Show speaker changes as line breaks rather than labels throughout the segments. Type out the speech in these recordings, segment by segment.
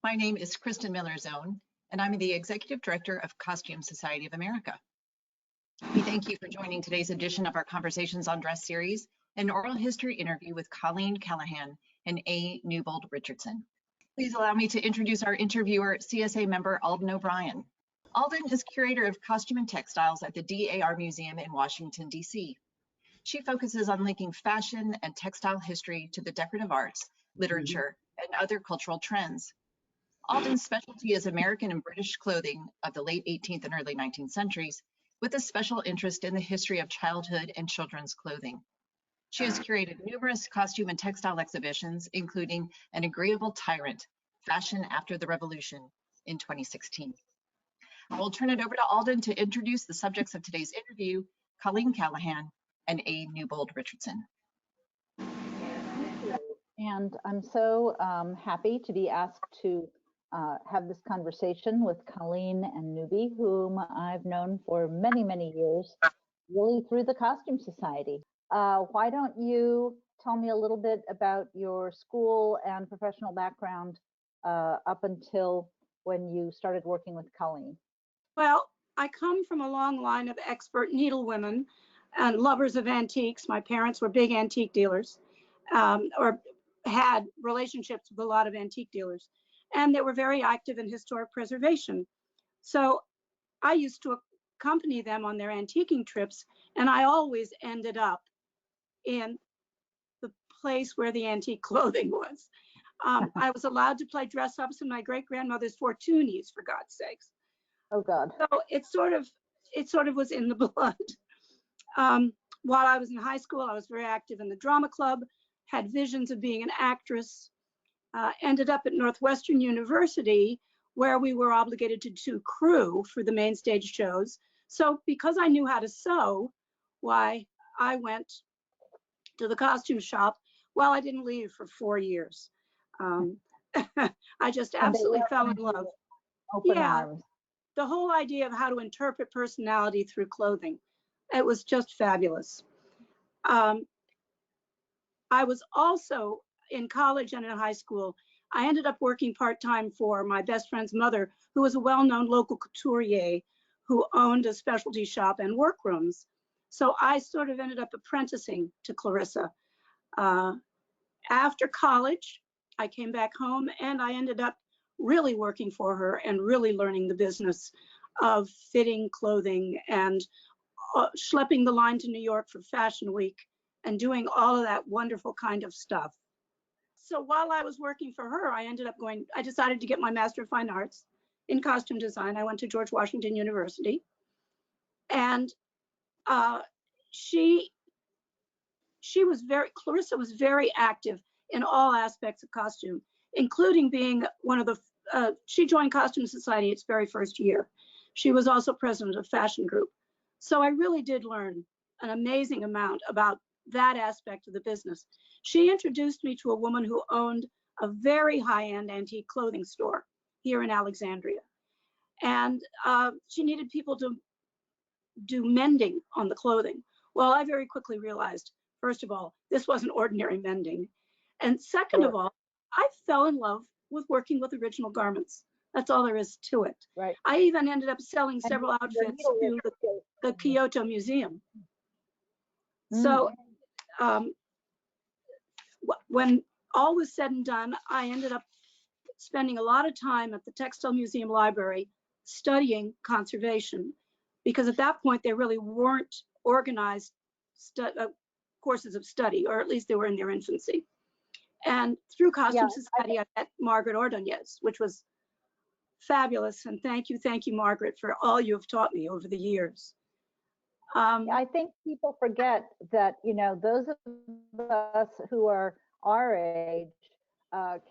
My name is Kristen Miller-Zone, and I'm the Executive Director of Costume Society of America. We thank you for joining today's edition of our Conversations on Dress series, an oral history interview with Colleen Callahan and A. Newbold Richardson. Please allow me to introduce our interviewer, CSA member Alden O'Brien. Alden is Curator of Costume and Textiles at the DAR Museum in Washington, D.C. She focuses on linking fashion and textile history to the decorative arts, literature, and other cultural trends. Alden's specialty is American and British clothing of the late 18th and early 19th centuries, with a special interest in the history of childhood and children's clothing. She has curated numerous costume and textile exhibitions, including An Agreeable Tyrant, Fashion After the Revolution in 2016. I will turn it over to Alden to introduce the subjects of today's interview, Colleen Callahan and A. Newbold Richardson.
And I'm so happy to be asked to have this conversation with Colleen and Newbie, whom I've known for many, many years, really through the Costume Society. Why don't you tell me a little bit about your school and professional background up until when you started working with Colleen?
Well, I come from a long line of expert needlewomen and lovers of antiques. My parents were big antique dealers, or had relationships with a lot of antique dealers, and they were very active in historic preservation. So I used to accompany them on their antiquing trips, and I always ended up in the place where the antique clothing was. I was allowed to play dress ups in my great-grandmother's Fortunies, for God's sakes.
Oh God.
So it sort of was in the blood. While I was in high school, I was very active in the drama club, had visions of being an actress, ended up at Northwestern University, where we were obligated to do crew for the main stage shows. So because I knew how to sew, why, I went to the costume shop. Well, I didn't leave for 4 years. I just absolutely fell in love.
Open arms.
The whole idea of how to interpret personality through clothing. It was just fabulous. I was also in college and in high school. I ended up working part-time for my best friend's mother, who was a well-known local couturier who owned a specialty shop and workrooms. So I sort of ended up apprenticing to Clarissa. After college, I came back home and I ended up really working for her and really learning the business of fitting clothing and schlepping the line to New York for Fashion Week and doing all of that wonderful kind of stuff. So while I was working for her, I decided to get my Master of Fine Arts in costume design. I went to George Washington University, and Clarissa was very active in all aspects of costume, including being one of the, she joined Costume Society its very first year. She was also president of Fashion Group. So I really did learn an amazing amount about that aspect of the business. She introduced me to a woman who owned a very high-end antique clothing store here in Alexandria. And she needed people to do mending on the clothing. Well, I very quickly realized, first of all, this wasn't ordinary mending. And second of all, I fell in love with working with original garments. That's all there is to it.
Right.
I even ended up selling several outfits to the Kyoto Museum. So when all was said and done, I ended up spending a lot of time at the Textile Museum Library studying conservation, because at that point there really weren't organized courses of study, or at least they were in their infancy. And through Costume Society, I met Margaret Ordonez, which was fabulous. And thank you, Margaret, for all you have taught me over the years.
I think people forget that, you know, those of us who are our age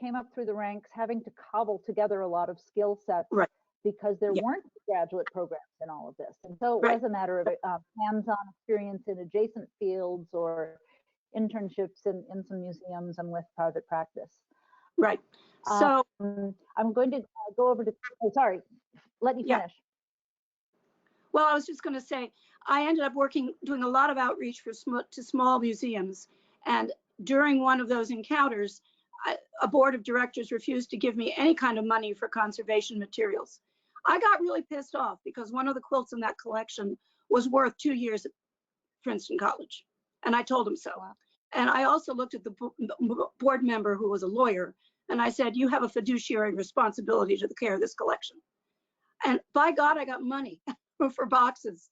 came up through the ranks having to cobble together a lot of skill sets,
right,
because there weren't graduate programs in all of this. And so it was a matter of hands-on experience in adjacent fields or internships in some museums and with private practice.
Right. So
I'm going to go over to, oh, sorry, let me finish.
Well, I was just going to say, I ended up doing a lot of outreach to small museums. And during one of those encounters, a board of directors refused to give me any kind of money for conservation materials. I got really pissed off because one of the quilts in that collection was worth 2 years at Princeton College. And I told him so.
Wow.
And I also looked at the board member who was a lawyer, and I said, you have a fiduciary responsibility to the care of this collection. And by God, I got money for boxes.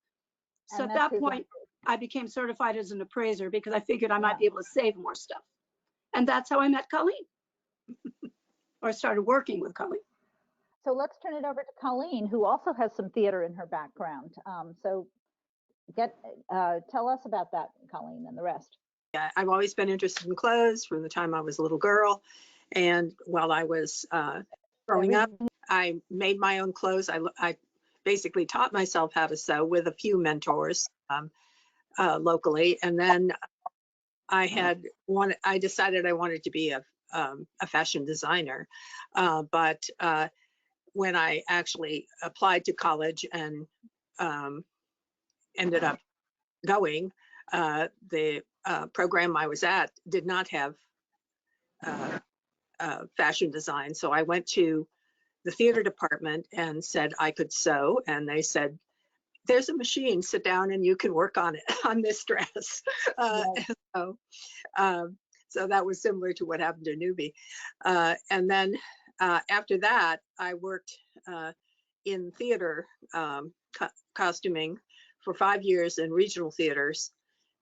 So at that point, I became certified as an appraiser because I figured I might be able to save more stuff. And that's how I met Colleen, or started working with Colleen.
So let's turn it over to Colleen, who also has some theater in her background. So tell us about that, Colleen, and the rest.
Yeah, I've always been interested in clothes from the time I was a little girl. And while I was growing up, I made my own clothes. I basically taught myself how to sew with a few mentors locally. And then I decided I wanted to be a fashion designer. But when I actually applied to college and ended up going, the program I was at did not have fashion design. So I went to the theater department and said I could sew, and they said, there's a machine, sit down and you can work on it, on this dress. So that was similar to what happened to Newbie. And then after that, I worked in theater costuming for 5 years in regional theaters,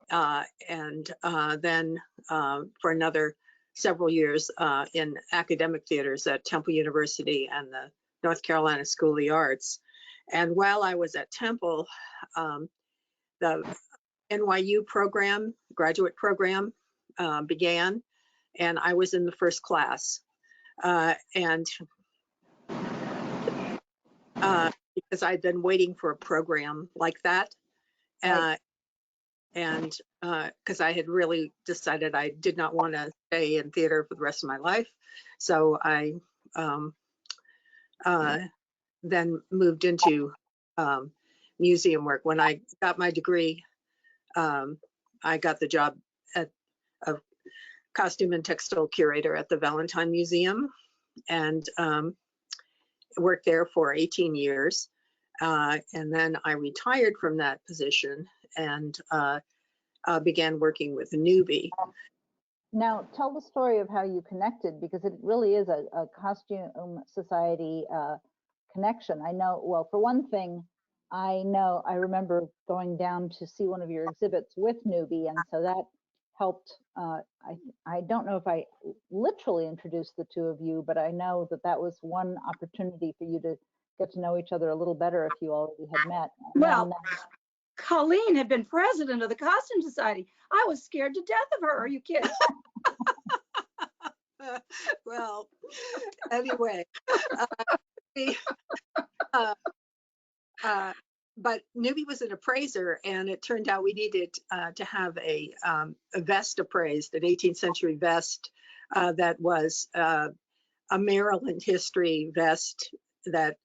and then for another several years in academic theaters at Temple University and the North Carolina School of the Arts. And while I was at Temple, the NYU program, graduate program, began, and I was in the first class. And because I'd been waiting for a program like that, and because I had really decided I did not want to stay in theater for the rest of my life. So I then moved into museum work. When I got my degree, I got the job of costume and textile curator at the Valentine Museum, and worked there for 18 years. And then I retired from that position and began working with Newbie.
Now, tell the story of how you connected, because it really is a costume society connection. I know, well, for one thing, I remember going down to see one of your exhibits with Newbie, and so that helped. I don't know if I literally introduced the two of you, but I know that was one opportunity for you to get to know each other a little better if you already had met.
Well, Colleen had been president of the Costume Society. I was scared to death of her. Are you kidding?
Well, anyway, but Newbie was an appraiser, and it turned out we needed to have a vest appraised, an 18th century vest that was a Maryland history vest that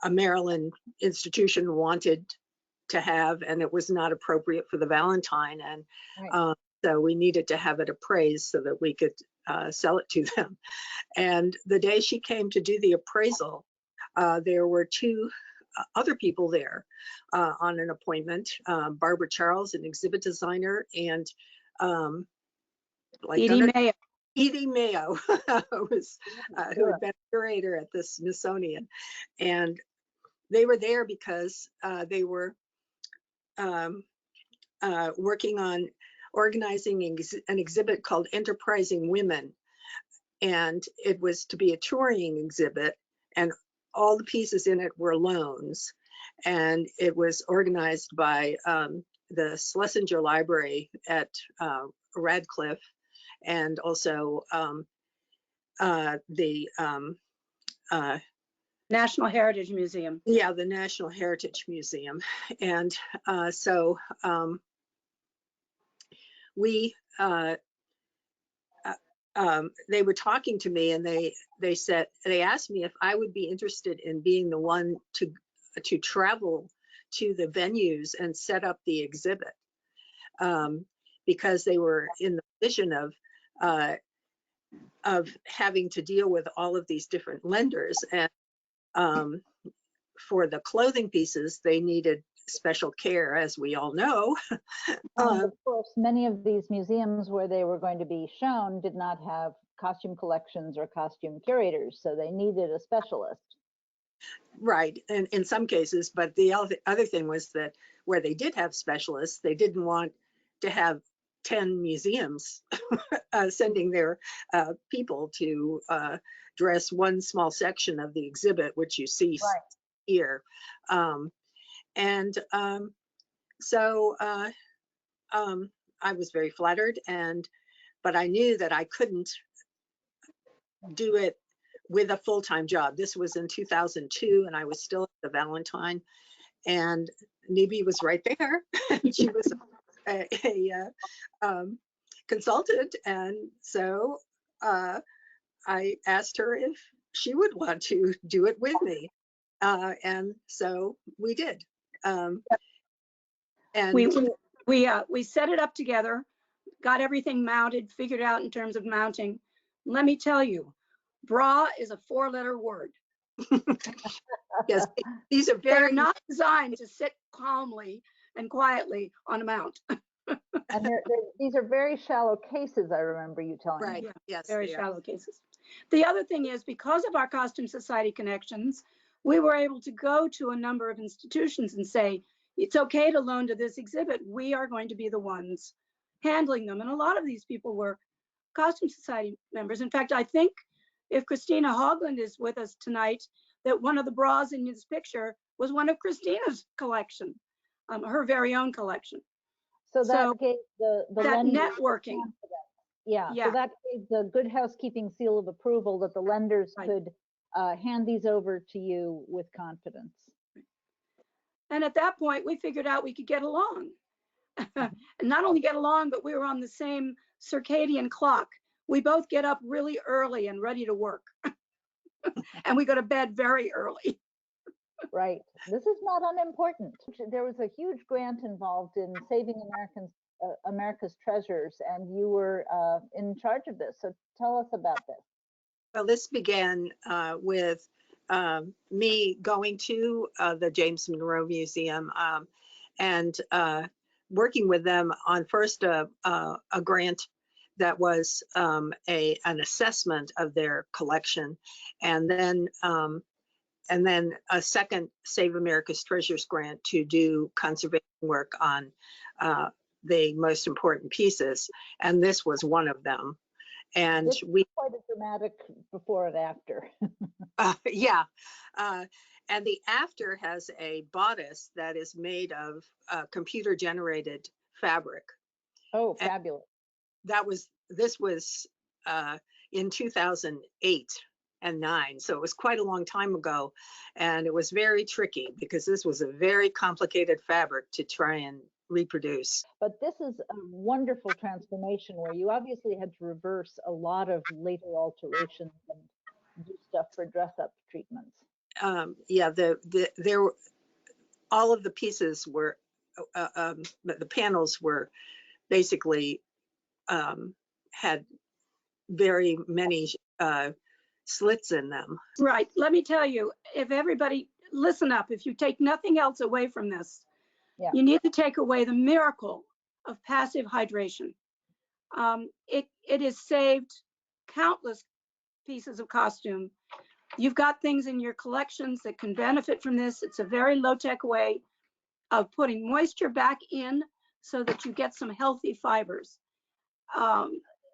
a Maryland institution wanted to have, and it was not appropriate for the Valentine. And so we needed to have it appraised so that we could sell it to them. And the day she came to do the appraisal, there were two other people there on an appointment, Barbara Charles, an exhibit designer, and Edie Mayo, who had been curator at the Smithsonian. And they were there because they were working on organizing an exhibit called Enterprising Women. And it was to be a touring exhibit, and all the pieces in it were loans. And it was organized by the Schlesinger Library at Radcliffe, and also the
National Heritage Museum.
Yeah, the National Heritage Museum. And so they were talking to me, and they asked me if I would be interested in being the one to travel to the venues and set up the exhibit, because they were in the position of having to deal with all of these different lenders. And for the clothing pieces, they needed special care, as we all know.
And of course, many of these museums where they were going to be shown did not have costume collections or costume curators, so they needed a specialist.
Right, and in some cases, but the other thing was that where they did have specialists, they didn't want to have 10 museums sending their people to dress one small section of the exhibit, which you see here. So I was very flattered, but I knew that I couldn't do it with a full-time job. This was in 2002, and I was still at the Valentine, and Newbie was right there. She was a consultant, and so I asked her if she would want to do it with me, and so we did. And
we set it up together, got everything mounted, figured out in terms of mounting. Let me tell you, bra is a 4-letter word.
Yes, these are
They're not designed to sit calmly and quietly on a mount.
And these are very shallow cases, I remember you telling me.
Right,
Yeah,
yes.
very shallow cases. The other thing is, because of our Costume Society connections, we were able to go to a number of institutions and say, it's okay to loan to this exhibit. We are going to be the ones handling them. And a lot of these people were Costume Society members. In fact, I think if Christina Hogland is with us tonight, that one of the bras in this picture was one of Christina's collection, her very own collection.
So that gave the
that
lenders
networking.
Yeah, so that gave the good housekeeping seal of approval that the lenders could hand these over to you with confidence.
And at that point, we figured out we could get along. And not only get along, but we were on the same circadian clock. We both get up really early and ready to work. And we go to bed very early.
Right. This is not unimportant. There was a huge grant involved in saving America's treasures, and you were in charge of this. So tell us about this.
Well, this began with me going to the James Monroe Museum and working with them on first a grant that was an assessment of their collection, and then a second Save America's Treasures grant to do conservation work on the most important pieces, and this was one of them. And
this is quite a dramatic before and after.
Yeah, and the after has a bodice that is made of computer-generated fabric.
Oh, fabulous!
This was in 2008 and 9, so it was quite a long time ago, and it was very tricky because this was a very complicated fabric to try and reproduce.
But this is a wonderful transformation where you obviously had to reverse a lot of later alterations and do stuff for dress-up treatments.
Yeah, there were all of the pieces were the panels were basically had very many slits in them.
Right. Let me tell you, if everybody listen up, if you take nothing else away from this, you need to take away the miracle of passive hydration. It has saved countless pieces of costume. You've got things in your collections that can benefit from this. It's a very low-tech way of putting moisture back in so that you get some healthy fibers.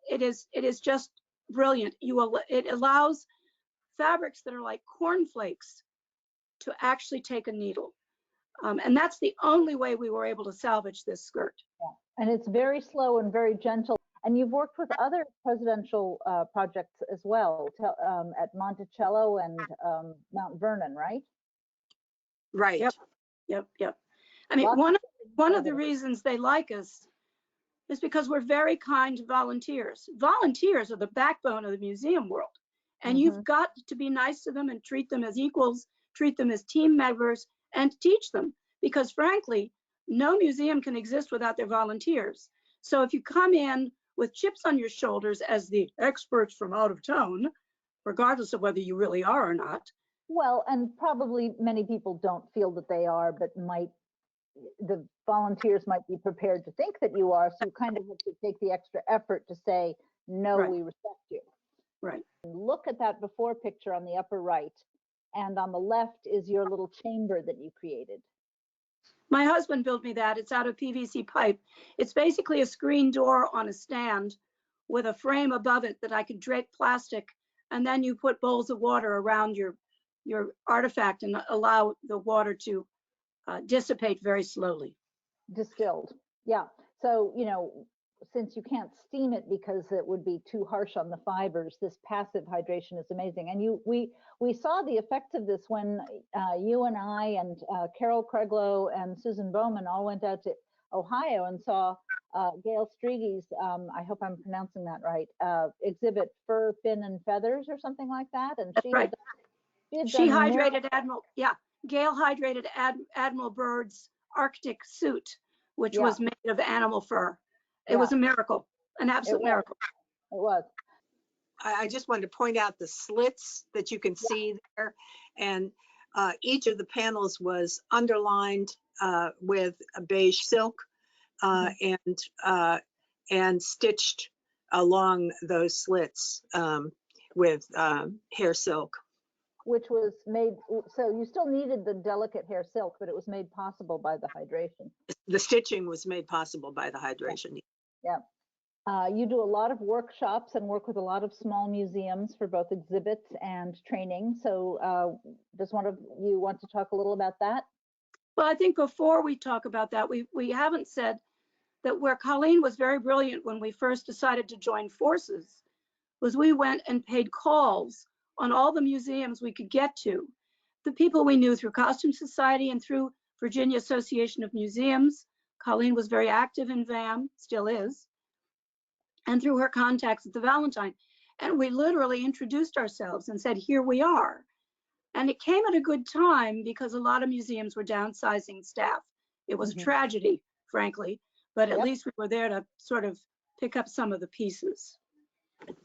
It is just brilliant. It allows fabrics that are like cornflakes to actually take a needle. And that's the only way we were able to salvage this skirt.
Yeah. And it's very slow and very gentle. And you've worked with other presidential projects as well, at Monticello and Mount Vernon, right?
Right.
Yep. I mean, one of the reasons they like us is because we're very kind to volunteers. Volunteers are the backbone of the museum world. And you've got to be nice to them and treat them as equals, treat them as team members, and teach them, because frankly, no museum can exist without their volunteers. So if you come in with chips on your shoulders as the experts from out of town, regardless of whether you really are or not.
Well, and probably many people don't feel that they are, but the volunteers might be prepared to think that you are. So you kind of have to take the extra effort to say, no,
Right.
we respect you.
Right.
Look at that before picture on the upper right, and on the left is your little chamber that you created.
My husband built me that. It's out of PVC pipe. It's basically a screen door on a stand with a frame above it that I could drape plastic, and then you put bowls of water around your artifact and allow the water to dissipate very slowly.
Distilled. Yeah. So, you know, since you can't steam it because it would be too harsh on the fibers, this passive hydration is amazing. And we saw the effects of this when you and I and Carol Craiglow and Susan Bowman all went out to Ohio and saw Gail Striege's, I hope I'm pronouncing that right, exhibit Fur, Fin, and Feathers or something like that. And
That's right. She hydrated Admiral, yeah, Gail hydrated Admiral Byrd's Arctic suit, which was made of animal fur. It was a miracle, an absolute miracle.
It was.
I just wanted to point out the slits that you can see there. And each of the panels was underlined with a beige silk and stitched along those slits with hair silk.
Which was made, so you still needed the delicate hair silk, but it was made possible by the hydration.
The stitching was made possible by the hydration.
Yeah. You do a lot of workshops and work with a lot of small museums for both exhibits and training. So does one of you want to talk a little about that?
Well, I think before we talk about that, we haven't said that where Colleen was very brilliant when we first decided to join forces was we went and paid calls on all the museums we could get to. The people we knew through Costume Society and through Virginia Association of Museums. Colleen was very active in VAM, still is, and through her contacts at the Valentine. And we literally introduced ourselves and said, here we are. And it came at a good time because a lot of museums were downsizing staff. It was a tragedy, frankly, but at least we were there to sort of pick up some of the pieces.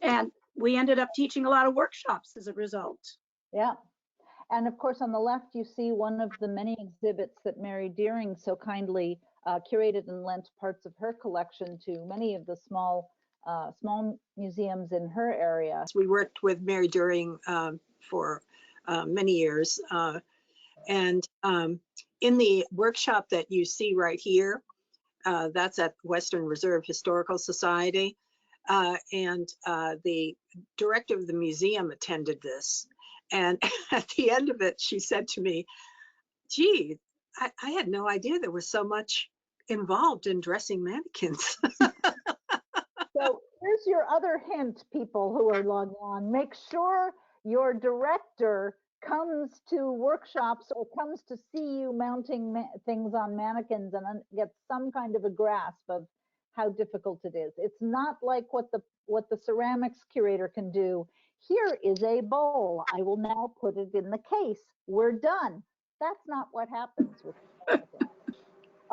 And we ended up teaching a lot of workshops as a result.
Yeah. And of course, on the left, you see one of the many exhibits that Mary Deering so kindly curated and lent parts of her collection to many of the small museums in her area.
We worked with Mary Deering for many years. And in the workshop that you see right here, that's at Western Reserve Historical Society. And the director of the museum attended this. And at the end of it, she said to me, gee, I had no idea there was so much involved in dressing mannequins.
So here's your other hint, people who are logging on. Make sure your director comes to workshops or comes to see you mounting things on mannequins and gets some kind of a grasp of how difficult it is. It's not like what the ceramics curator can do. Here is a bowl. I will now put it in the case. We're done. That's not what happens with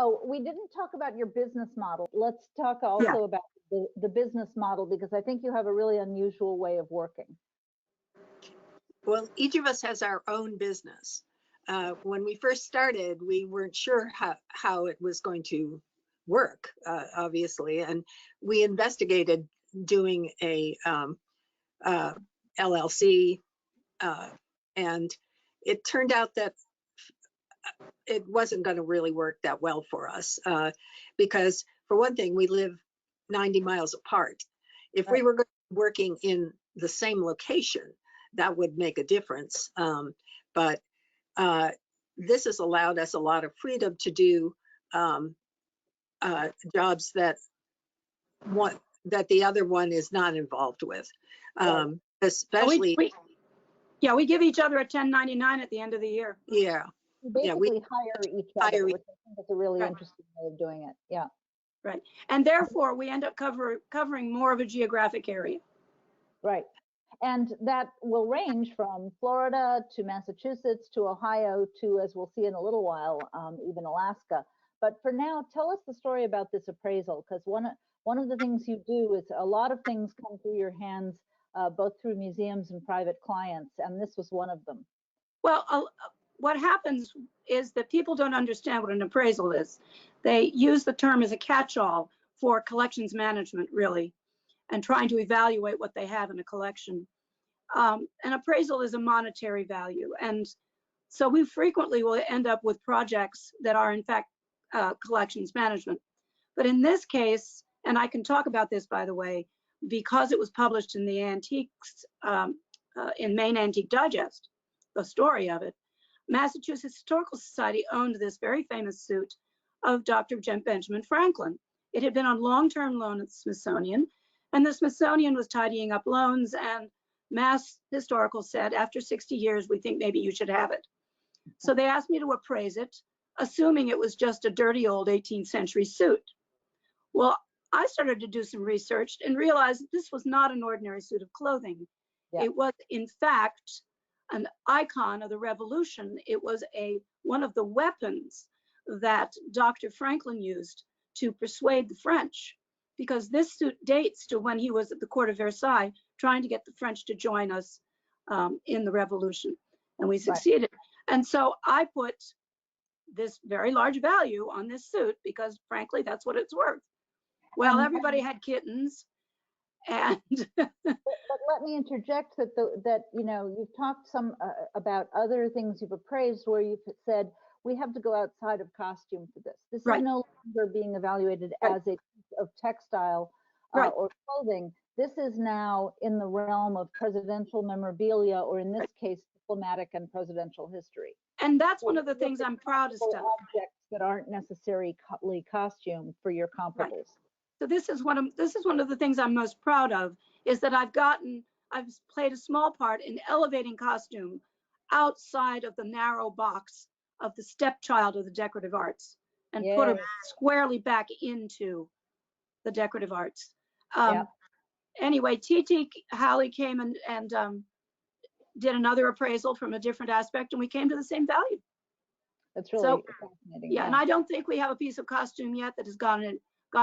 Oh, we didn't talk about your business model. Let's talk also about the business model, because I think you have a really unusual way of working.
Well, each of us has our own business. When we first started, we weren't sure how it was going to work, obviously, and we investigated doing a LLC, and it turned out that it wasn't going to really work that well for us, because for one thing, we live 90 miles apart. If we were working in the same location, that would make a difference. But this has allowed us a lot of freedom to do jobs that the other one is not involved with, especially.
We give each other a 1099 at the end of the year.
Yeah. You basically hire each other, which I think is a really interesting way of doing it. Yeah.
Right. And therefore, we end up covering more of a geographic area.
Right. And that will range from Florida to Massachusetts to Ohio to, as we'll see in a little while, even Alaska. But for now, tell us the story about this appraisal, because one of the things you do is a lot of things come through your hands, both through museums and private clients, and this was one of them.
Well, what happens is that people don't understand what an appraisal is. They use the term as a catch-all for collections management, really, and trying to evaluate what they have in a collection. An appraisal is a monetary value, and so we frequently will end up with projects that are in fact collections management. But in this case, and I can talk about this, by the way, because it was published in the Antiques, in Maine Antique Digest, the story of it, Massachusetts Historical Society owned this very famous suit of Dr. Benjamin Franklin. It had been on long-term loan at the Smithsonian, and the Smithsonian was tidying up loans, and Mass Historical said, after 60 years, we think maybe you should have it. So they asked me to appraise it, assuming it was just a dirty old 18th century suit. Well, I started to do some research and realized that this was not an ordinary suit of clothing. Yeah. It was, in fact, an icon of the Revolution. It was one of the weapons that Dr. Franklin used to persuade the French, because this suit dates to when he was at the court of Versailles trying to get the French to join us in the Revolution, and we succeeded. Right. And so I put this very large value on this suit because, frankly, that's what it's worth. Well, everybody had kittens, and
but let me interject that you know, you've talked some about other things you've appraised where you've said we have to go outside of costume for this. This right. is no longer being evaluated right. as a piece of textile right. or clothing. This is now in the realm of presidential memorabilia, or in this right. case, diplomatic and presidential history.
And that's one of the things I'm proudest of.
Objects that aren't necessarily costume for your comparables. Right.
So this is one of the things I'm most proud of, is that I've played a small part in elevating costume outside of the narrow box of the stepchild of the decorative arts, and put her squarely back into the decorative arts. Anyway, T.T. Halley came and did another appraisal from a different aspect, and we came to the same value.
That's really fascinating.
Yeah, and I don't think we have a piece of costume yet that has gone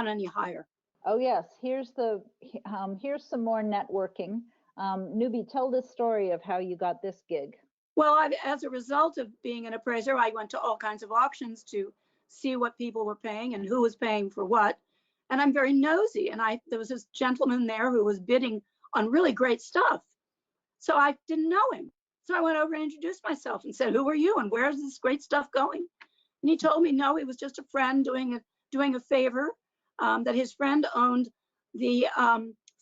any higher.
Oh yes, here's some more networking. Newbie, tell this story of how you got this gig.
Well, as a result of being an appraiser, I went to all kinds of auctions to see what people were paying and who was paying for what. And I'm very nosy, and there was this gentleman there who was bidding on really great stuff. So I didn't know him. So I went over and introduced myself and said, "Who are you, and where's this great stuff going?" And he told me, no, he was just a friend doing a favor, that his friend owned the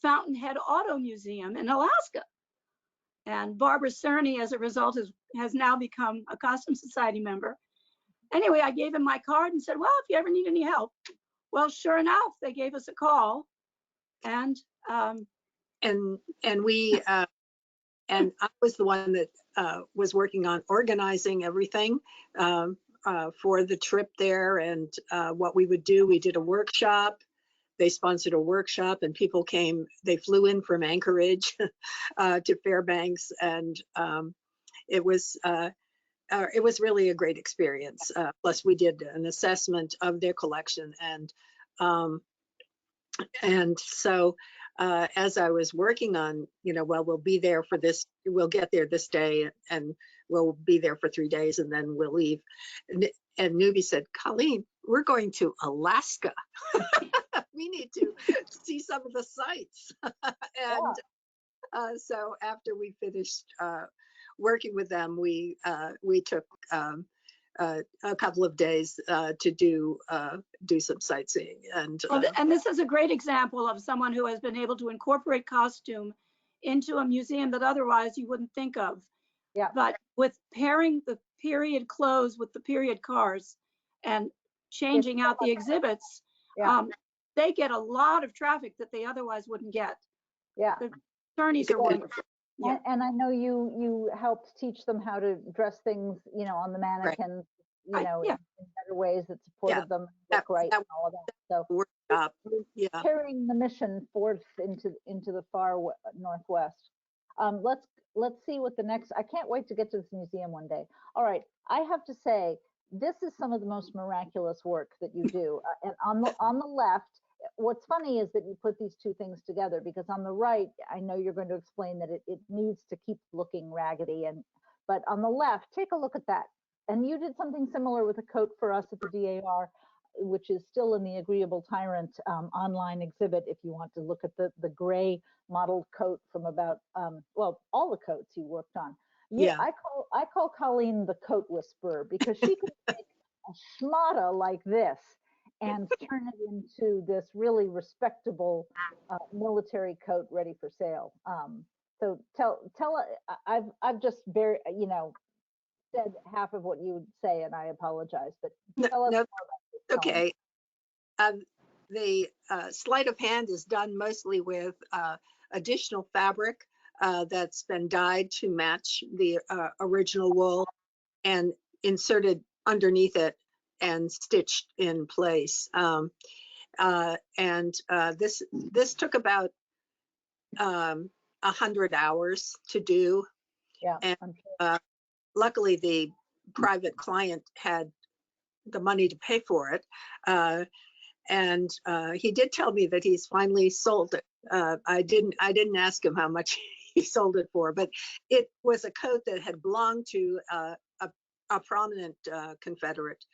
Fountainhead Auto Museum in Alaska. And Barbara Cerny, as a result, has now become a Costume Society member. Anyway, I gave him my card and said, well, if you ever need any help. Well, sure enough, they gave us a call, and
we and I was the one that was working on organizing everything for the trip there, and what we would do. We did a workshop. They sponsored a workshop, and people came. They flew in from Anchorage to Fairbanks, and it was really a great experience. Plus, we did an assessment of their collection, and so as I was working on, well, we'll be there for this. We'll get there this day, and we'll be there for 3 days, and then we'll leave. And Newbie said, "Colleen, we're going to Alaska." We need to see some of the sights. And so after we finished working with them, we took a couple of days to do some sightseeing.
And this is a great example of someone who has been able to incorporate costume into a museum that otherwise you wouldn't think of.
Yeah.
But with pairing the period clothes with the period cars and changing out the exhibits, they get a lot of traffic that they otherwise wouldn't get.
Yeah.
The attorneys are wonderful.
Yeah. And I know you helped teach them how to dress things, on the mannequin, in better ways that supported them, look right, and all of that. So carrying the mission forth into the far northwest. Let's see what the next. I can't wait to get to this museum one day. All right, I have to say, this is some of the most miraculous work that you do. And on the left, what's funny is that you put these two things together, because on the right, I know you're going to explain that it needs to keep looking raggedy, but on the left, take a look at that. And you did something similar with a coat for us at the DAR, which is still in the Agreeable Tyrant online exhibit, if you want to look at the gray modeled coat from about, well, all the coats you worked on.
Yeah.
I call Colleen the coat whisperer, because she can take a schmata like this and turn it into this really respectable military coat ready for sale. So I've just very, said half of what you would say, and I apologize, but tell us more about this, Colleen.
Okay. The sleight of hand is done mostly with additional fabric that's been dyed to match the original wool and inserted underneath it and stitched in place. This took about 100 hours to do.
Yeah,
and
I'm sure.
Luckily the private client had the money to pay for it. He did tell me that he's finally sold it. I didn't ask him how much he sold it for, but it was a coat that had belonged to a prominent Confederate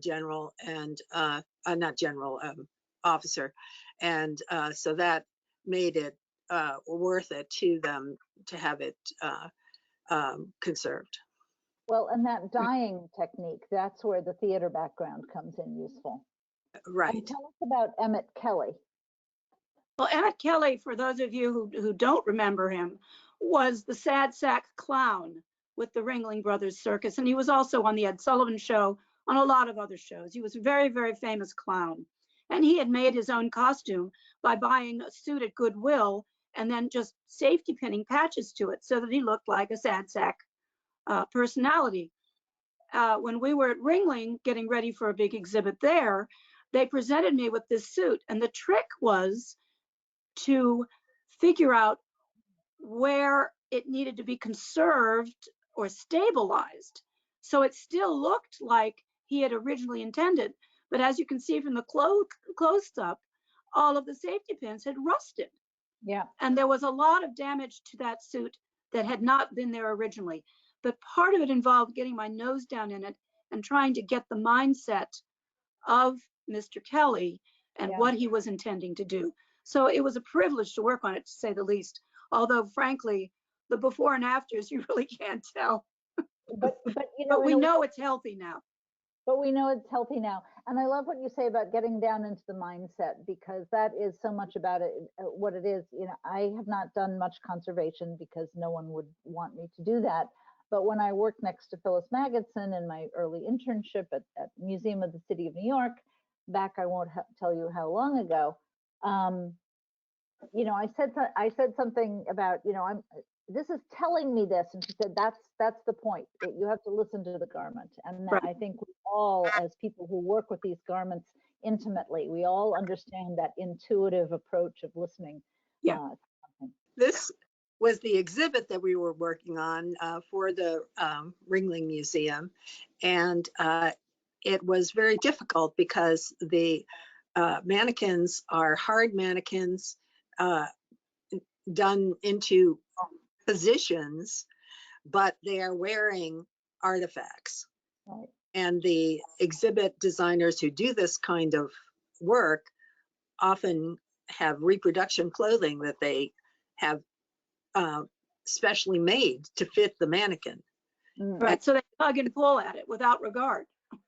general and not general, officer. And so that made it worth it to them to have it conserved.
Well, and that dyeing technique, that's where the theater background comes in useful.
Right.
And tell us about Emmett Kelly.
Well, Emmett Kelly, for those of you who don't remember him, was the sad sack clown with the Ringling Brothers Circus. And he was also on the Ed Sullivan Show, on a lot of other shows. He was a very, very famous clown. And he had made his own costume by buying a suit at Goodwill and then just safety pinning patches to it so that he looked like a sad sack personality. When we were at Ringling getting ready for a big exhibit there, they presented me with this suit. And the trick was to figure out where it needed to be conserved or stabilized. So it still looked like he had originally intended. But as you can see from the close-up, all of the safety pins had rusted.
Yeah.
And there was a lot of damage to that suit that had not been there originally. But part of it involved getting my nose down in it and trying to get the mindset of Mr. Kelly and what he was intending to do. So it was a privilege to work on it, to say the least. Although, frankly, the before and afters, you really can't tell.
But you know,
but we know it's healthy now.
But we know it's healthy now. And I love what you say about getting down into the mindset, because that is so much about it, what it is. I have not done much conservation because no one would want me to do that. But when I worked next to Phyllis Magidson in my early internship at Museum of the City of New York, back, I won't tell you how long ago, I said something about, this is telling me this, and she said, that's the point. You have to listen to the garment. And
Right.
I think we all, as people who work with these garments intimately, we all understand that intuitive approach of listening.
Yeah.
This was the exhibit that we were working on for the Ringling Museum. And it was very difficult because the mannequins are hard mannequins done into positions, but they are wearing artifacts.
Right.
And the exhibit designers who do this kind of work often have reproduction clothing that they have specially made to fit the mannequin.
Right. So they tug and pull at it without regard.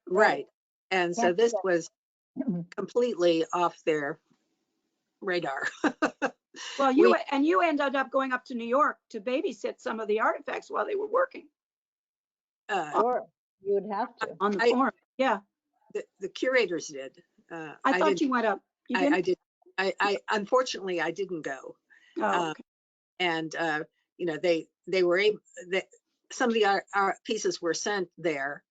Right. And so this was completely off their radar.
Well, you ended up going up to New York to babysit some of the artifacts while they were working.
Sure, you would have to.
On the form, yeah.
The curators did.
I thought you went up. You didn't?
I did. I unfortunately I didn't go.
Oh, okay.
And they were able. Some of the art pieces were sent there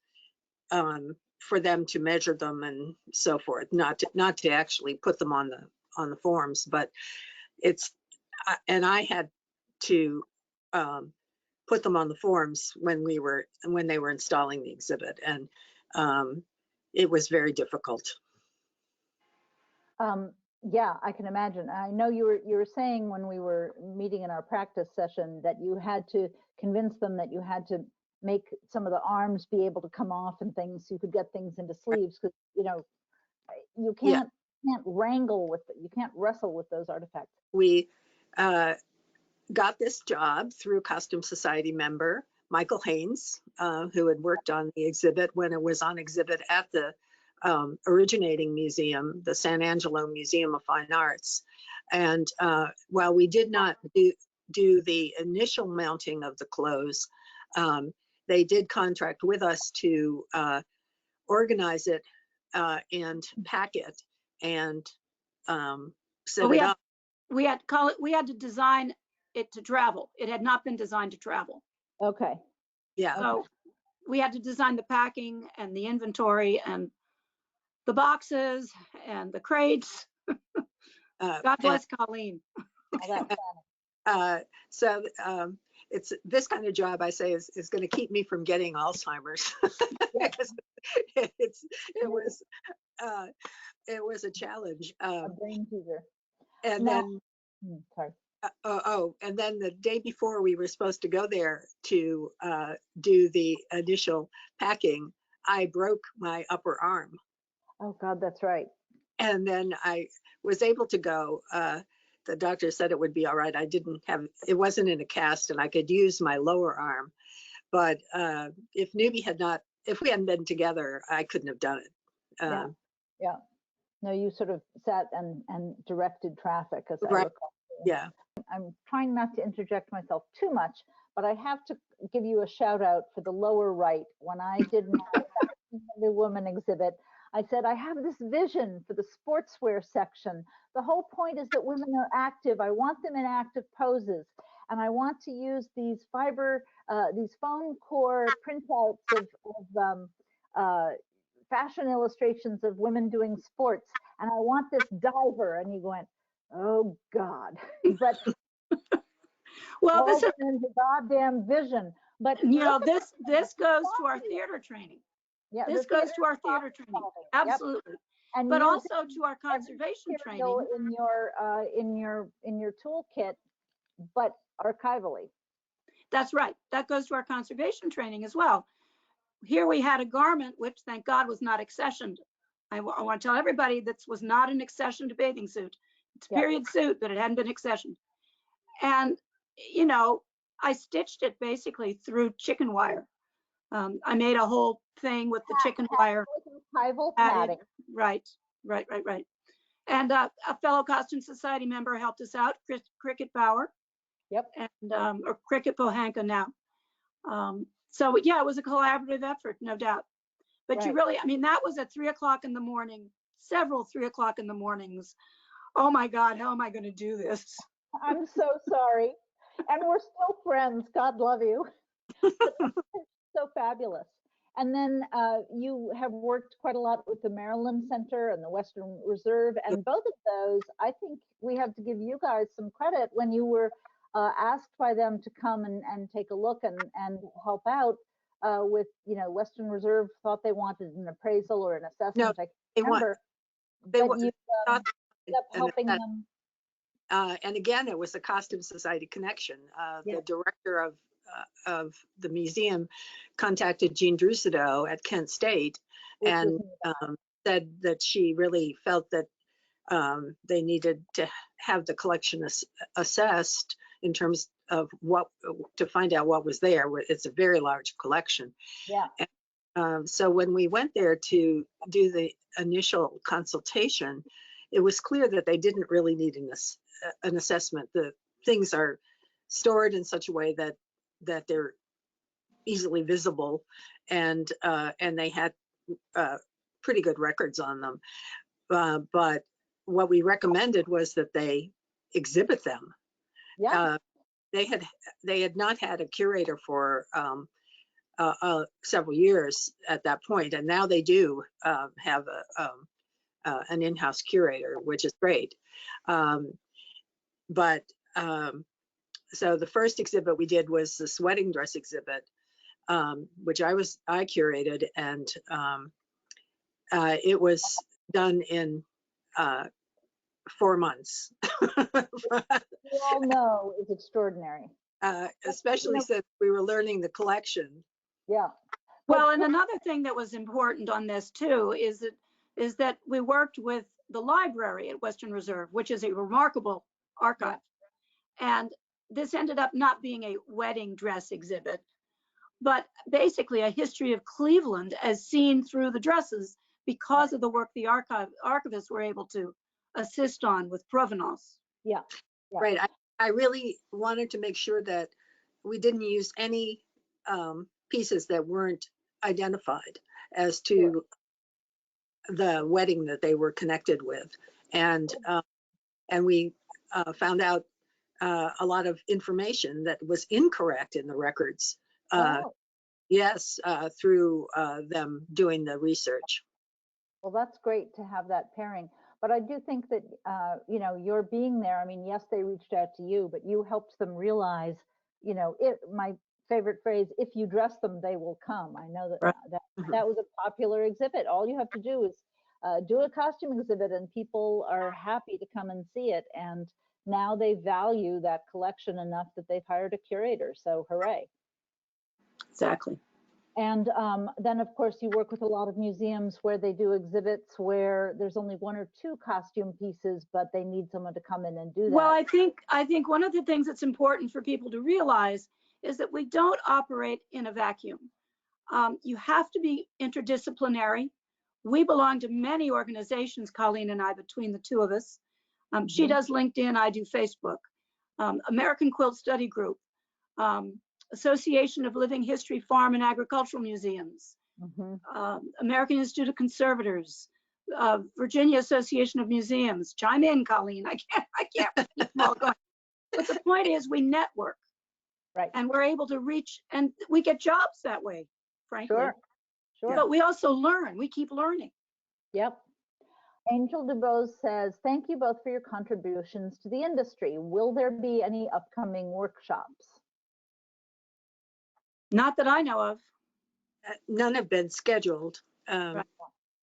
for them to measure them and so forth. Not to actually put them on the forms, but and I had to put them on the forms when they were installing the exhibit, and it was very difficult.
Yeah, I can imagine. I know you were saying when we were meeting in our practice session that you had to convince them that you had to make some of the arms be able to come off and things so you could get things into sleeves, because you can't wrangle with it. You can't wrestle with those artifacts.
We got this job through a Costume Society member, Michael Haynes, who had worked on the exhibit when it was on exhibit at the originating museum, the San Angelo Museum of Fine Arts. And while we did not do the initial mounting of the clothes, they did contract with us to organize it and pack it and set it up.
We had to design it to travel. It had not been designed to travel.
Okay.
Yeah.
So we had to design the packing and the inventory and the boxes and the crates. God bless Colleen.
So it's this kind of job, I say, is going to keep me from getting Alzheimer's. Because it was a challenge.
A brain teaser.
And
now,
then
sorry.
And then the day before we were supposed to go there to do the initial packing, I broke my upper arm.
Oh God, that's right.
And then I was able to go. The doctor said it would be all right. It wasn't in a cast and I could use my lower arm. But if we hadn't been together, I couldn't have done it.
Yeah. No, you sort of sat and directed traffic, as I
Right.
recall.
Yeah.
I'm trying not to interject myself too much, but I have to give you a shout out for the lower right. When I did the woman exhibit, I said, I have this vision for the sportswear section. The whole point is that women are active. I want them in active poses. And I want to use these these foam core printouts of fashion illustrations of women doing sports. And I want this diver. And he went, oh God. But
well, this is
the goddamn vision. But
this goes to our theater training. Yeah, this goes to our theater training. Absolutely. Yep. And but also to our conservation training
in your toolkit, but archivally.
That's right. That goes to our conservation training as well. Here we had a garment which, thank God, was not accessioned. I want to tell everybody that was not an accessioned bathing suit. It's a period suit, but it hadn't been accessioned. And I stitched it basically through chicken wire. I made a whole thing with the chicken wire.
Padding.
Right. And a fellow Costume Society member helped us out, Cricket Bauer.
Yep.
And or Cricket Pohanka now. So yeah, it was a collaborative effort, no doubt. But you really, that was at 3 o'clock in the morning, several 3 o'clock in the mornings. Oh my God, how am I going to do this?
I'm so sorry. And we're still friends. God love you. So fabulous. And then you have worked quite a lot with the Maryland Center and the Western Reserve, and both of those, I think we have to give you guys some credit when you were asked by them to come and take a look and help out with, Western Reserve thought they wanted an appraisal or an assessment.
No,
I can't remember.
They
you ended up helping them.
And again, it was a Costume Society connection. The director of the museum contacted Jean Drusido at Kent State and said that she really felt that they needed to have the collection assessed in terms of to find out what was there. It's a very large collection.
Yeah.
And, so when we went there to do the initial consultation, it was clear that they didn't really need an assessment. The things are stored in such a way that they're easily visible, and they had pretty good records on them. But what we recommended was that they exhibit them.
Yeah.
They had not had a curator for several years at that point, and now they do have an in-house curator, which is great. So the first exhibit we did was this wedding dress exhibit, which I curated, and it was done in 4 months.
We all know is extraordinary.
Especially since we were learning the collection.
Yeah.
Well, and another thing that was important on this too is that we worked with the library at Western Reserve, which is a remarkable archive. And this ended up not being a wedding dress exhibit, but basically a history of Cleveland as seen through the dresses because of the work the archivists were able to assist on with provenance.
Yeah.
Right. I really wanted to make sure that we didn't use any pieces that weren't identified as to the wedding that they were connected with. And we found out a lot of information that was incorrect in the records. Yes, through them doing the research.
Well, that's great to have that pairing. But I do think that, you know, your being there, I mean, yes, they reached out to you, but you helped them realize, you know, my favorite phrase, if you dress them, they will come. I know that that was a popular exhibit. All you have to do is do a costume exhibit and people are happy to come and see it. And now they value that collection enough that they've hired a curator. So hooray.
Exactly.
And then, of course, you work with a lot of museums where they do exhibits where there's only 1 or 2 costume pieces, but they need someone to come in and do that.
Well, I think one of the things that's important for people to realize is that we don't operate in a vacuum. You have to be interdisciplinary. We belong to many organizations, Colleen and I, between the two of us. She does LinkedIn, I do Facebook. American Quilt Study Group. Association of Living History Farm and Agricultural Museums, American Institute of Conservators, Virginia Association of Museums. Chime in, Colleen. I can't keep them all going. But the point is, we network,
right? And
we're able to reach, and we get jobs that way, frankly.
Sure.
But we also learn. We keep learning.
Yep. Angel DuBose says, "Thank you both for your contributions to the industry. Will there be any upcoming workshops?"
Not that I know of.
None have been scheduled.
Right.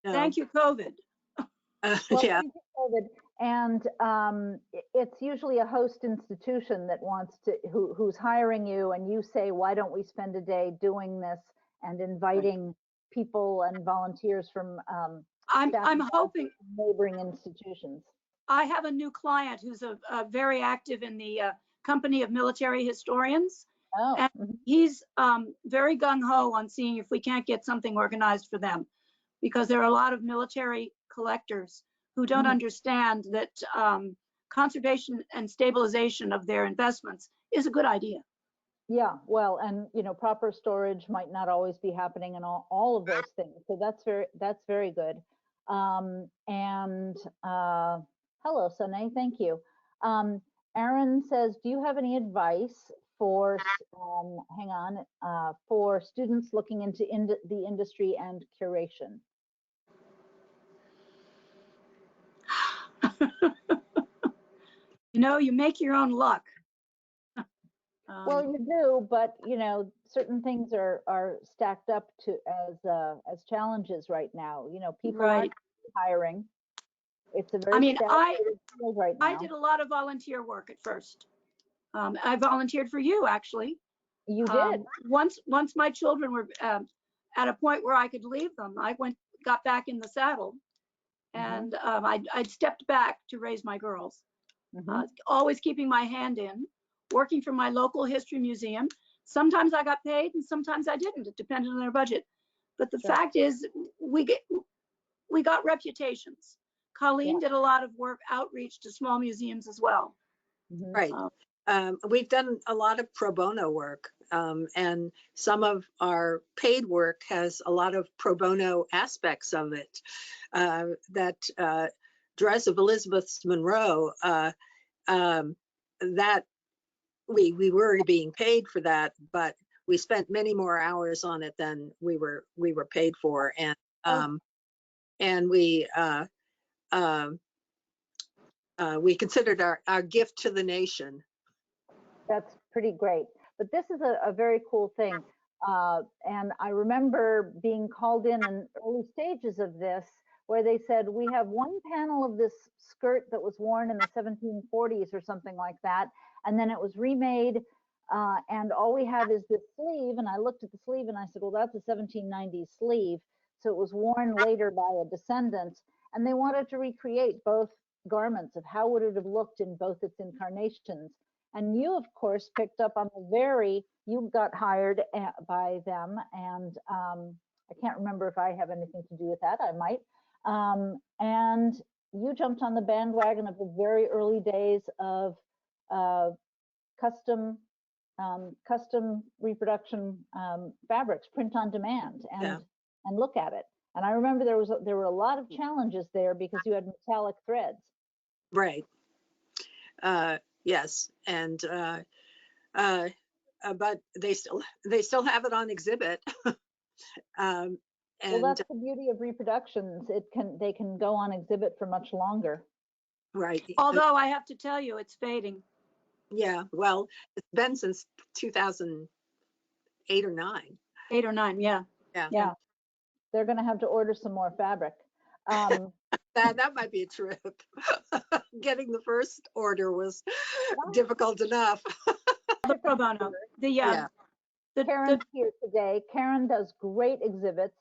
No.
Thank you, COVID.
Well,
yeah.
thank you, COVID. And it's usually a host institution that wants to, who's hiring you, and you say, why don't we spend a day doing this and inviting people and volunteers from
I'm hoping
neighboring institutions.
I have a new client who's very active in the company of military historians.
Oh.
And he's very gung-ho on seeing if we can't get something organized for them, because there are a lot of military collectors who don't understand that conservation and stabilization of their investments is a good idea.
Yeah, well, and you know, proper storage might not always be happening and all of those things. So that's very good. Hello, Sunay, thank you. Aaron says, do you have any advice for, for students looking into the industry and curation?
You know, you make your own luck.
Well, you do, but you know, certain things are stacked up to as challenges right now. You know, people aren't hiring. It's a very field right now.
I did a lot of volunteer work at first. I volunteered for you, actually.
You did.
Once my children were at a point where I could leave them, I got back in the saddle, and I stepped back to raise my girls. Always keeping my hand in, working for my local history museum. Sometimes I got paid and sometimes I didn't. It depended on their budget. But the fact is, we got reputations. Colleen did a lot of work outreach to small museums as well.
Right. We've done a lot of pro bono work, and some of our paid work has a lot of pro bono aspects of it. That dress of Elizabeth Monroe, that we were being paid for that, but we spent many more hours on it than we were paid for, and we considered our gift to the nation.
That's pretty great. But this is a very cool thing. And I remember being called in early stages of this where they said, we have one panel of this skirt that was worn in the 1740s or something like that, and then it was remade, and all we have is this sleeve. And I looked at the sleeve and I said, well, that's a 1790s sleeve. So it was worn later by a descendant, and they wanted to recreate both garments of how would it have looked in both its incarnations. And you, of course, picked up on you got hired by them, and I can't remember if I have anything to do with that. I might. And you jumped on the bandwagon of the very early days of custom reproduction fabrics, print on demand, and look at it. And I remember there were a lot of challenges there because you had metallic threads.
Right. Yes. And but they still have it on exhibit. And
well, that's the beauty of reproductions. They can go on exhibit for much longer.
Right.
Although I have to tell you, it's fading.
Yeah. Well, it's been since 2008 or 9.
8 or 9. Yeah.
Yeah. They're going to have to order some more fabric.
That might be a trip. Getting the first order was difficult enough.
The pro bono.
Karen's here today. Karen does great exhibits.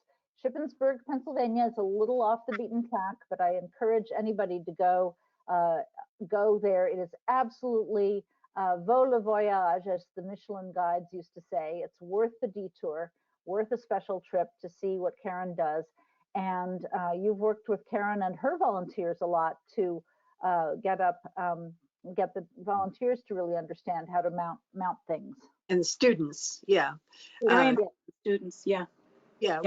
Shippensburg, Pennsylvania is a little off the beaten track, but I encourage anybody to go there. It is absolutely vaut le voyage, as the Michelin guides used to say. It's worth the detour, worth a special trip to see what Karen does. And you've worked with Karen and her volunteers a lot to get the volunteers to really understand how to mount things.
And students, yeah.
Students, yeah.
Yeah.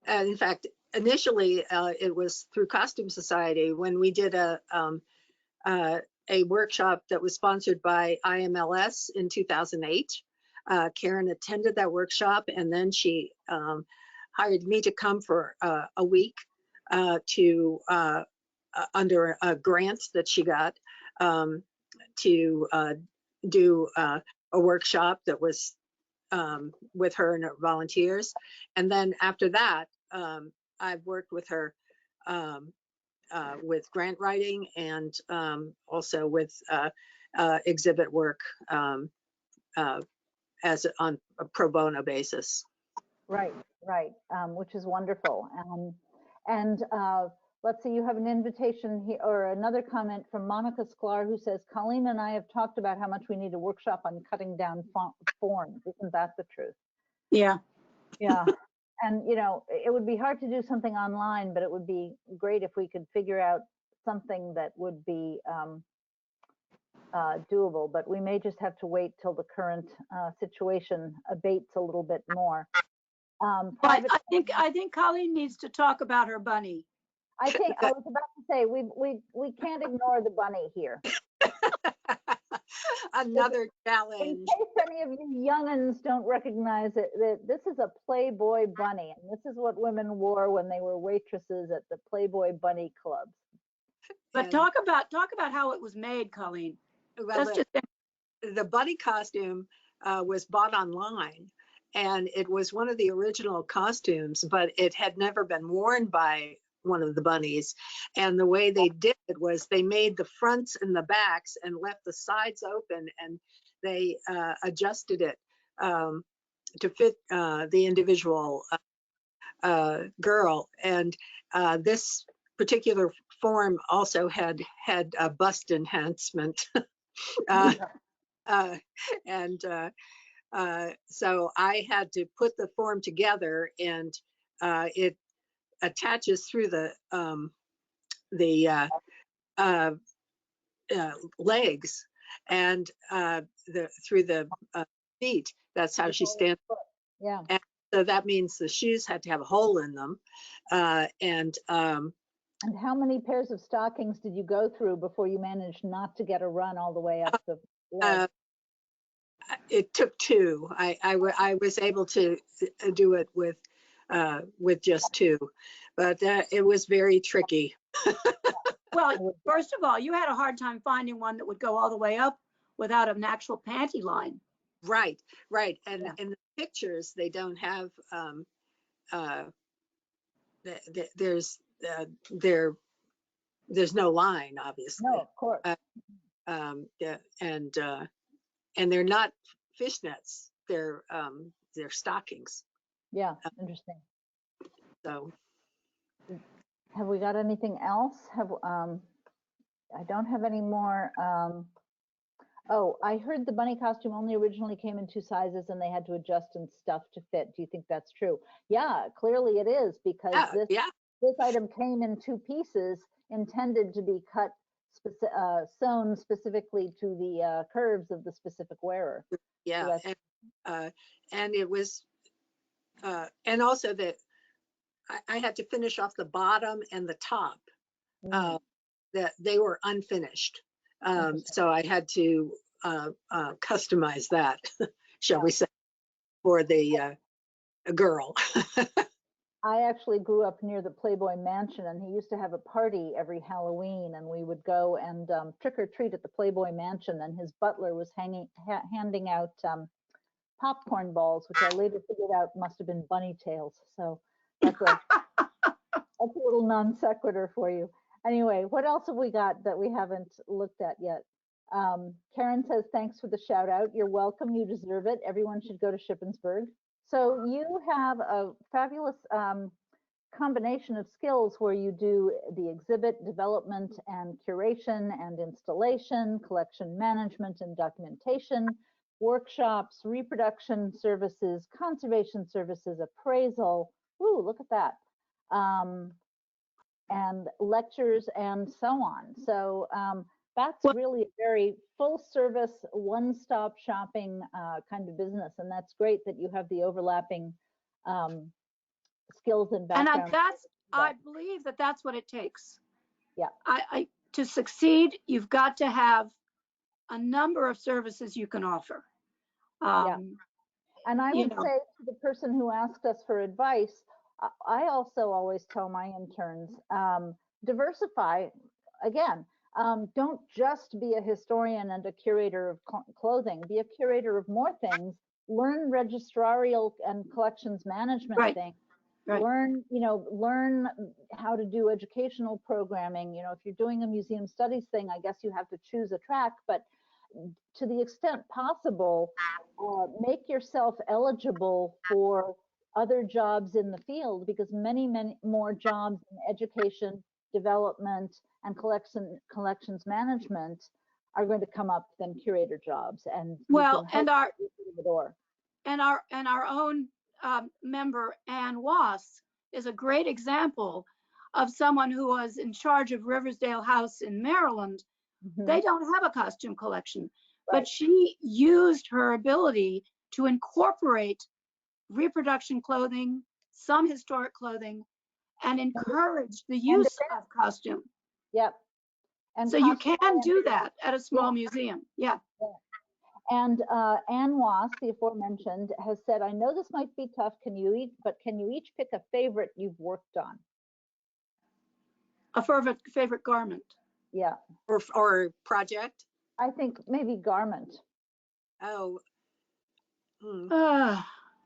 In fact, initially it was through Costume Society when we did a workshop that was sponsored by IMLS in 2008. Karen attended that workshop, and then she hired me to come for a week to under a grant that she got to do a workshop that was with her and her volunteers. And then after that, I've worked with her with grant writing and also with exhibit work as on a pro bono basis.
Right, which is wonderful. And let's see, you have an invitation here or another comment from Monica Sklar, who says, Colleen and I have talked about how much we need a workshop on cutting down forms. Isn't that the truth?
Yeah.
Yeah. And, you know, it would be hard to do something online, but it would be great if we could figure out something that would be doable. But we may just have to wait till the current situation abates a little bit more.
But I think Colleen needs to talk about her bunny.
I think I was about to say we can't ignore the bunny here.
Another
In
challenge.
case any of you youngins don't recognize it, that this is a Playboy bunny, and this is what women wore when they were waitresses at the Playboy bunny clubs.
But
And
talk about how it was made, Colleen.
well, the bunny costume was bought online, and it was one of the original costumes, but it had never been worn by one of the bunnies. And the way they did it was they made the fronts and the backs and left the sides open, and they adjusted it to fit the individual girl. And this particular form also had a bust enhancement. And so I had to put the form together, and it attaches through the legs and through the feet. That's how she stands.
Yeah.
And so that means the shoes had to have a hole in them. And
how many pairs of stockings did you go through before you managed not to get a run all the way up the leg?
It took 2. I was able to do it with just 2, but it was very tricky.
Well, first of all, you had a hard time finding one that would go all the way up without an actual panty line.
Right. And in the pictures, they don't have there's there's no line, obviously.
No, of course.
Yeah, and they're not fishnets. They're stockings.
Yeah, interesting.
So
Have we got anything else? I don't have any more. Oh, I heard the bunny costume only originally came in 2 sizes and they had to adjust and stuff to fit. Do you think that's true? Yeah, clearly it is, because this item came in 2 pieces intended to be cut, sewn specifically to the curves of the specific wearer.
Yeah, so and it was, and also that I had to finish off the bottom and the top. That they were unfinished. So I had to customize that, shall we say, for the girl.
I actually grew up near the Playboy Mansion, and he used to have a party every Halloween, and we would go and trick or treat at the Playboy Mansion, and his butler was handing out popcorn balls, which I later figured out must have been bunny tails. So that's a little non sequitur for you. Anyway, what else have we got that we haven't looked at yet? Karen says, thanks for the shout out. You're welcome. You deserve it. Everyone should go to Shippensburg. So you have a fabulous combination of skills where you do the exhibit development and curation and installation, collection management and documentation, workshops, reproduction services, conservation services, appraisal. Ooh, look at that. And lectures and so on. So that's really a very full service, one-stop shopping kind of business. And that's great that you have the overlapping skills and background.
And I believe that that's what it takes.
Yeah.
To succeed, you've got to have a number of services you can offer.
Yeah. And I would say to the person who asked us for advice, I also always tell my interns, diversify. Again, don't just be a historian and a curator of clothing. Be a curator of more things. Learn registrarial and collections management things.
Right.
Learn how to do educational programming. If you're doing a museum studies thing, I guess you have to choose a track, but to the extent possible, make yourself eligible for other jobs in the field, because many more jobs in education, development, and collections management are going to come up than curator jobs. And
our own member Ann Wass is a great example of someone who was in charge of Riversdale House in Maryland. They don't have a costume collection, but she used her ability to incorporate reproduction clothing, some historic clothing, and encourage the use of costume.
Yep. And
so you can do that at a small museum. Yeah.
And Ann Wass, the aforementioned, has said, I know this might be tough, can you each pick a favorite you've worked on?
A favorite garment.
Yeah.
Or project?
I think maybe garment.
Oh.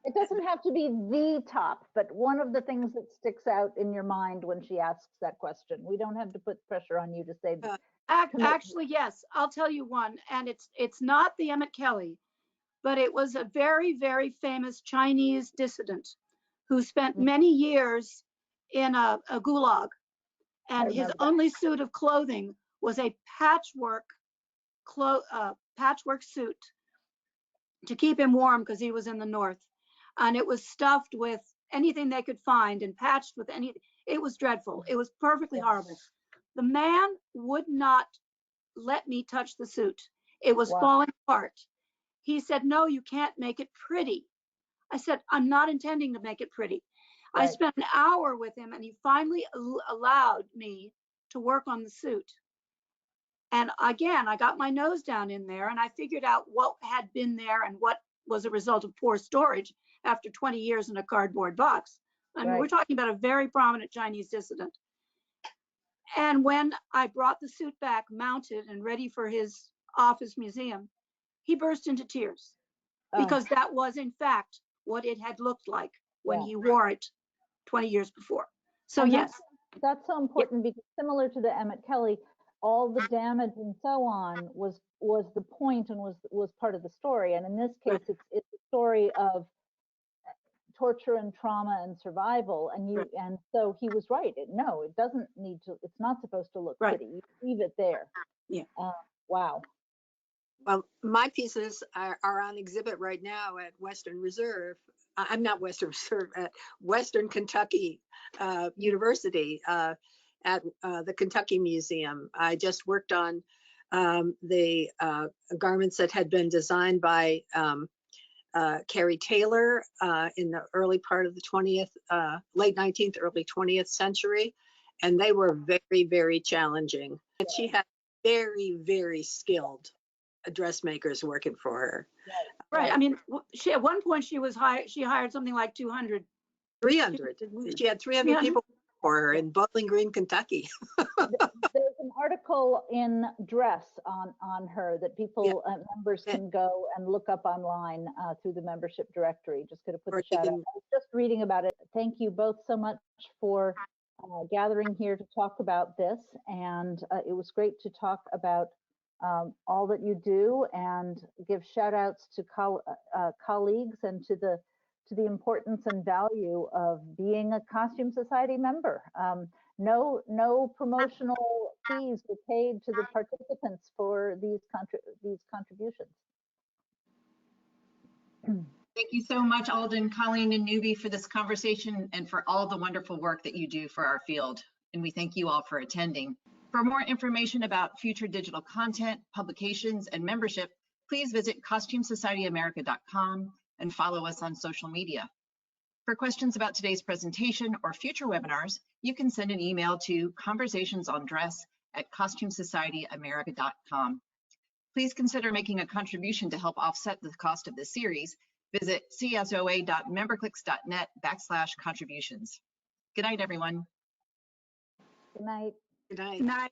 It doesn't have to be the top, but one of the things that sticks out in your mind when she asks that question. We don't have to put pressure on you to say that.
Actually, yes, I'll tell you one, and it's not the Emmett Kelly, but it was a very, very famous Chinese dissident who spent many years in a gulag, and his only suit of clothing was a patchwork suit to keep him warm because he was in the north, and it was stuffed with anything they could find and patched with anything. It was dreadful. It was perfectly horrible. The man would not let me touch the suit. It was falling apart. He said, no, you can't make it pretty. I said, I'm not intending to make it pretty. I spent an hour with him, and he finally allowed me to work on the suit. And again, I got my nose down in there, and I figured out what had been there and what was a result of poor storage after 20 years in a cardboard box. I mean, we're talking about a very prominent Chinese dissident. And when I brought the suit back mounted and ready for his office museum, he burst into tears because that was in fact what it had looked like when he wore it 20 years before. So
And
yes,
that's so important because similar to the Emmett Kelly, all the damage and so on was the point and was part of the story. And in this case, it's a story of torture and trauma and survival. And so he was right. No, it doesn't need to. It's not supposed to look pretty. You leave it there.
Yeah.
Wow.
Well, my pieces are on exhibit right now at Western Reserve. I'm not Western Reserve, at Western Kentucky University at the Kentucky Museum. I just worked on the garments that had been designed by Carrie Taylor in the early part of the 20th, late 19th, early 20th century. And they were very, very challenging. And she had very, very skilled dressmakers working for her.
right. I mean, she at one point she hired something like 200.
300. She had 300 people for her in Bowling Green, Kentucky.
There's an article in Dress on her that people, members can go and look up online through the membership directory. Just going to put the shout out. I was just reading about it. Thank you both so much for gathering here to talk about this. And it was great to talk about all that you do and give shout outs to colleagues and to the importance and value of being a Costume Society member. No promotional fees were paid to the participants for these contributions.
Thank you so much, Alden, Colleen, and Newbie, for this conversation and for all the wonderful work that you do for our field. And we thank you all for attending. For more information about future digital content, publications, and membership, please visit costumesocietyamerica.com and follow us on social media. For questions about today's presentation or future webinars, you can send an email to conversationsondress@costumesocietyamerica.com. Please consider making a contribution to help offset the cost of this series. Visit csoa.memberclicks.net/contributions. Good night, everyone.
Good night.
Good night.
Night.